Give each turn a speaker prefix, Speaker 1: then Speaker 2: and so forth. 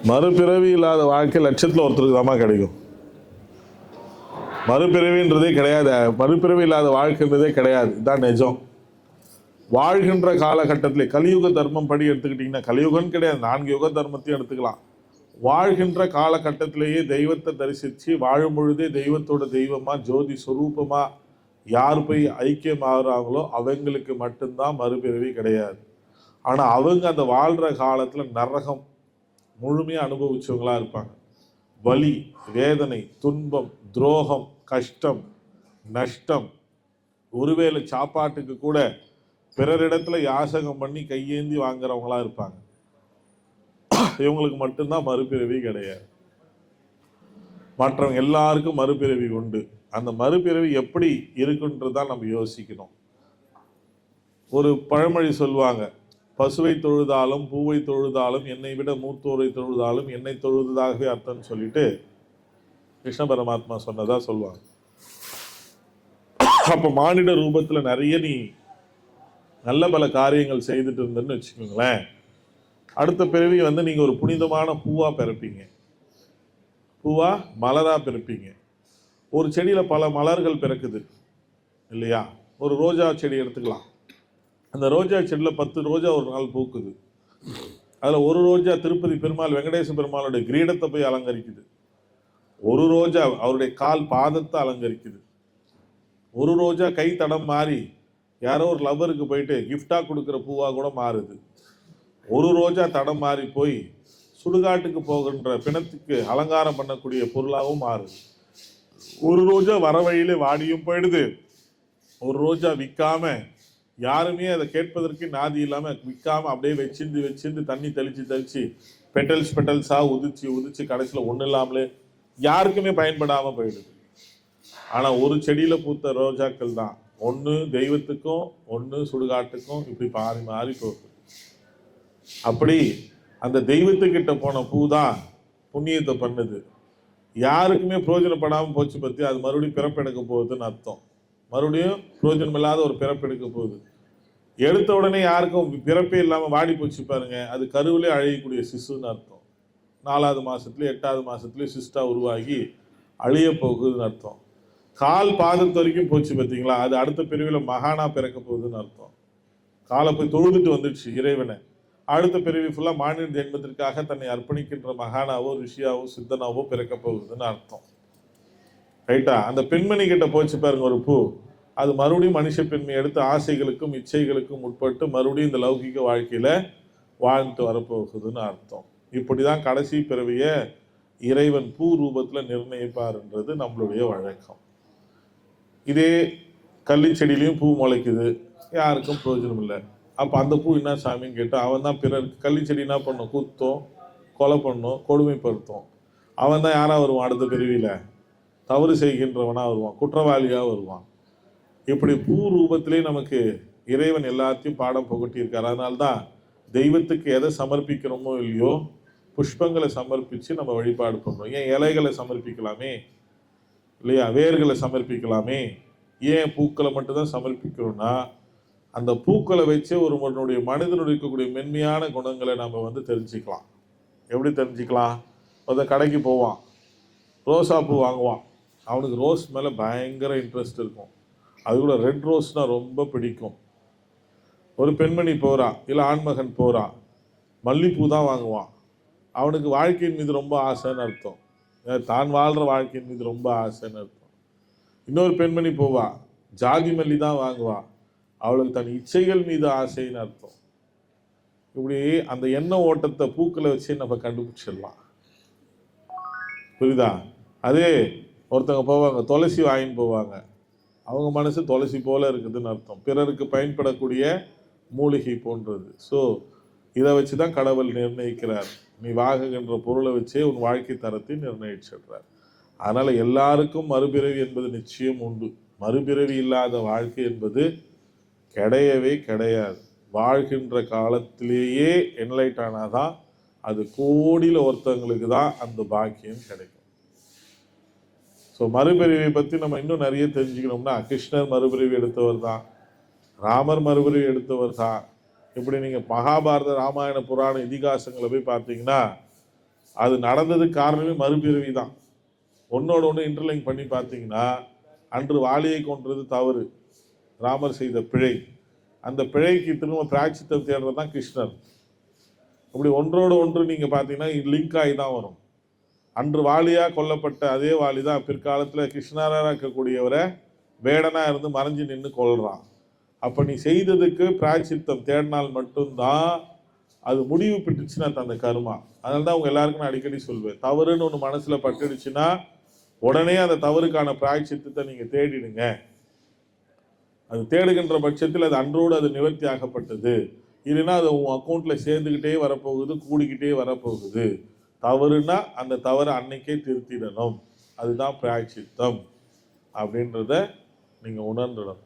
Speaker 1: மறுபிறவி இல்லாத வாழ்க்கை லட்சத்தில் ஒருத்தருக்கு தாமா கிடைக்கும். மறுபிறவின்றதே கிடையாது. மறுபிறவி இல்லாத வாழ்க்கைன்றதே கிடையாது. இதுதான் நிஜம். வாழ்கின்ற காலகட்டத்திலே கலியுக தர்மம் படி எடுத்துக்கிட்டிங்கன்னா, கலியுகம்னு கிடையாது, 4 யுக தர்மத்தையும் எடுத்துக்கலாம். வாழ்கின்ற காலகட்டத்திலேயே தெய்வத்தை தரிசித்து வாழும் பொழுதே தெய்வத்தோட தெய்வமா ஜோதி சுரூபமா யார் போய் ஐக்கியமாகறாங்களோ அவங்களுக்கு மட்டும்தான் மறுபிறவி கிடையாது. ஆனால் அவங்க அந்த வாழ்கிற காலத்தில் நரகம் முழுமையாக அனுபவிச்சவங்களா இருப்பாங்க. வலி, வேதனை, துன்பம், துரோகம், கஷ்டம், நஷ்டம், ஒருவேளை சாப்பாட்டுக்கு கூட பிறரிடத்துல யாசகம் பண்ணி கையேந்தி வாங்குறவங்களா இருப்பாங்க. இவங்களுக்கு மட்டும்தான் மறுபிறவி கிடையாது. மற்றவங்க எல்லாருக்கும் மறுபிறவி உண்டு. அந்த மறுபிறவி எப்படி இருக்குன்றதான் நம்ம யோசிக்கணும். ஒரு பழமொழி சொல்லுவாங்க, பசுவை தொழுதாலும் பூவை தொழுதாலும் என்னை விட மூத்தோரை தொழுதாலும் என்னை தொழுதாகவே அர்த்தம்னு சொல்லிட்டு கிருஷ்ண பரமாத்மா சொன்னதா சொல்லுவாங்க. அப்ப மானிட ரூபத்துல நிறைய நீ நல்ல பல காரியங்கள் செய்துட்டு இருந்தேன்னு வச்சுக்கோங்களேன், அடுத்த பிறவி நீங்க ஒரு புனிதமான பூவா பிறப்பீங்க. பூவா மலரா பிறப்பீங்க. ஒரு செடியில பல மலர்கள் பிறக்குது இல்லையா? ஒரு ரோஜா செடி எடுத்துக்கலாம். அந்த ரோஜா செடியில் 10 ரோஜா ஒரு நாள் பூக்குது. அதில் ஒரு ரோஜா திருப்பதி பெருமாள் வெங்கடேச பெருமாளுடைய கிரீடத்தை போய் அலங்கரிக்குது. ஒரு ரோஜா அவருடைய கால் பாதத்தை அலங்கரிக்குது. ஒரு ரோஜா கை தடம் மாறி யாரோ ஒரு லவ்வருக்கு போயிட்டு கிஃப்டாக கொடுக்குற பூவாக கூட மாறுது. ஒரு ரோஜா தடம் மாறி போய் சுடுகாட்டுக்கு போகின்ற பிணத்துக்கு அலங்காரம் பண்ணக்கூடிய பொருளாகவும் மாறுது. ஒரு ரோஜா வர வழியிலே வாடியும் போயிடுது. ஒரு ரோஜா விற்காம யாருமே அதை கேட்பதற்கு நாதி இல்லாமல் விற்காம அப்படியே வச்சிருந்து தண்ணி தெளிச்சு பெட்டல்ஸாக உதிச்சு கடைசியில் ஒன்றும் இல்லாமலே யாருக்குமே பயன்படாமல் போயிடுது. ஆனால் ஒரு செடியில் பூத்த ரோஜாக்கள் தான் ஒன்று தெய்வத்துக்கும் ஒன்று சுடுகாட்டுக்கும் இப்படி மாறி போகுது. அப்படி அந்த தெய்வத்துக்கிட்ட போன பூ தான் புண்ணியத்தை பண்ணுது. யாருக்குமே பிரயோஜனப்படாமல் போச்சு பற்றி அது மறுபடியும் பிறப்பெடுக்க போகுதுன்னு அர்த்தம். மறுபடியும் பிரயோஜனம் இல்லாத ஒரு பிறப்பெடுக்க போகுது. எடுத்த உடனே யாருக்கும் பிறப்பே இல்லாமல் வாடி போச்சு பாருங்க, அது கருவிலே அழியக்கூடிய சிசுன்னு அர்த்தம். 4வது மாதத்துலேயே 8வது மாதத்துலேயே சிஸ்டா உருவாகி அழிய போகுதுன்னு அர்த்தம். கால் பாதத்து வரைக்கும் போச்சு பார்த்தீங்களா, அது அடுத்த பிரிவில் மகானா பிறக்க போகுதுன்னு அர்த்தம். காலை போய் தொழுதுட்டு வந்துடுச்சு இறைவனை. அடுத்த பிரிவு ஃபுல்லாக மானிட ஜென்மத்திற்காக தன்னை அர்ப்பணிக்கின்ற மகானாவோ ரிஷியாவோ சித்தனாவோ பிறக்க போகுதுன்னு அர்த்தம். ரைட்டா? அந்த பெண்மணி கிட்ட போச்சு பாருங்க ஒரு பூ, அது மறுபடியும் மனுஷ பெண்மை எடுத்து ஆசைகளுக்கும் இச்சைகளுக்கும் உட்பட்டு மறுபடியும் இந்த லௌகிக வாழ்க்கையில வாழ்ந்துட்டு வரப்போகுதுன்னு அர்த்தம். இப்படிதான் கடைசி பிறவிய இறைவன் பூ ரூபத்துல நிர்ணயிப்பார்ன்றது நம்மளுடைய வழக்கம். இதே கள்ளி செடியிலையும் பூ முளைக்குது, யாருக்கும் பிரயோஜனம் இல்லை. அப்போ அந்த பூ என்ன சாமின்னு கேட்டால், அவன் தான் பிறருக்கு கள்ளி செடி என்ன பண்ணும், குத்தும், கொலை பண்ணும், கொடுமைப்படுத்தும். அவன் தான் யாராக வருவான், அடுத்த பிறவியில் தவறு செய்கின்றவனாக வருவான், குற்றவாளியாக வருவான். இப்படி பூ ரூபத்திலே நமக்கு இறைவன் எல்லாத்தையும் பாடம் புகட்டியிருக்கார். அதனால்தான் தெய்வத்துக்கு எதை சமர்ப்பிக்கிறோமோ இல்லையோ புஷ்பங்களை சமர்ப்பித்து நம்ம வழிபாடு பண்ணுறோம். ஏன் இலைகளை சமர்ப்பிக்கலாமே இல்லையா, வேர்களை சமர்ப்பிக்கலாமே, ஏன் பூக்களை மட்டும்தான் சமர்ப்பிக்கிறோம்னா, அந்த பூக்களை வச்சு ஒருவனுடைய மனிதனுடைய இருக்கக்கூடிய மென்மையான குணங்களை நம்ம தெரிஞ்சுக்கலாம். எப்படி தெரிஞ்சுக்கலாம்? அந்த கடைக்கு போவான், ரோசா பூ வாங்குவான், அவனுக்கு ரோஸ் மேலே பயங்கர இன்ட்ரெஸ்ட் இருக்கும். அது கூட ரெட் ரோஸ்னால் ரொம்ப பிடிக்கும். ஒரு பெண்மணி போகிறா, இல்லை ஆண்மகன் போகிறா, மல்லிப்பூ தான் வாங்குவான். அவனுக்கு வாழ்க்கையின் மீது ரொம்ப ஆசைன்னு அர்த்தம், தான் வாழ்கிற வாழ்க்கையின் மீது ரொம்ப ஆசைன்னு அர்த்தம். இன்னொரு பெண்மணி போவா, ஜாதி மல்லி தான் வாங்குவா, அவளுக்கு தன் இச்சைகள் மீது ஆசைன்னு அர்த்தம். இப்படி அந்த எண்ணெய் ஓட்டத்தை பூக்களை வச்சு நம்ம கண்டுபிடிச்சிடலாம். புரியுதா? அதே ஒருத்தவங்க போவாங்க, துளசி வாங்கின்னு போவாங்க, அவங்க மனசு துளசி போல இருக்குதுன்னு அர்த்தம், பிறருக்கு பயன்படக்கூடிய மூலிகை போன்றது. ஸோ இதை வச்சு தான் கடவுள் நிர்ணயிக்கிறார். நீ வாங்குகின்ற பொருளை வச்சே உன் வாழ்க்கை தரத்தை நிர்ணயிச்சிடுறார். அதனால் எல்லாருக்கும் மறுபிறவி என்பது நிச்சயம் உண்டு. மறுபிறவி இல்லாத வாழ்க்கை என்பது கிடையவே கிடையாது. வாழ்கின்ற காலத்திலேயே என்லைட் ஆனாதான் அது கோடியில் ஒருத்தவங்களுக்கு தான் அந்த பாக்கியம் கிடைக்கும். ஸோ மறுபிறவியை பற்றி நம்ம இன்னும் நிறைய தெரிஞ்சுக்கணும்னா, கிருஷ்ணர் மறுபிறவி எடுத்தவர் தான், ராமர் மறுபிறவி எடுத்தவர் தான். இப்படி நீங்கள் மகாபாரத ராமாயண புராண இதிகாசங்களை போய் பார்த்தீங்கன்னா அது நடந்ததுக்கு காரணமே மறுபிறவி தான். ஒன்னோட ஒன்று இன்டர்லைன் பண்ணி பார்த்தீங்கன்னா, அன்று வாலியை கொன்றது தவறு, ராமர் செய்த பிழை. அந்த பிழைக்கு திரும்ப பிராய்ச்சித்தம் தேடுறது தான் கிருஷ்ணர். அப்படி ஒன்றோடு ஒன்று நீங்கள் பார்த்தீங்கன்னா லிங்க் ஆகி தான் வரும். அன்று வாலியாக கொல்லப்பட்ட அதே வாலி தான் பிற்காலத்தில் கிருஷ்ணராக இருக்கக்கூடியவரை வேடனாக இருந்து மறைஞ்சு நின்று கொள்கிறான். அப்போ நீ செய்ததுக்கு பிராய்ச்சித்தம் தேடினால் மட்டும்தான் அது முடிவு பெற்றுச்சுன்னா அந்த கர்மா. அதனால தான் அவங்க எல்லாருக்கும் நான் அடிக்கடி சொல்வேன், தவறுன்னு ஒன்று மனசில் பட்டுடுச்சுன்னா உடனே அந்த தவறுக்கான பிராய்ச்சித்தத்தை நீங்கள் தேடிடுங்க. அது தேடுகின்ற பட்சத்தில் அது அன்றோடு அது நிவர்த்தி ஆகப்பட்டது. இல்லைன்னா அது உன் அக்கௌண்ட்டில் சேர்ந்துக்கிட்டே வரப்போகுது, கூடிக்கிட்டே வரப்போகுது. தவறுனா அந்த தவறை அன்னைக்கே திருத்திடணும். அதுதான் பிராய்ச்சித்தம் அப்படின்றத நீங்கள் உணர்ந்துடணும்.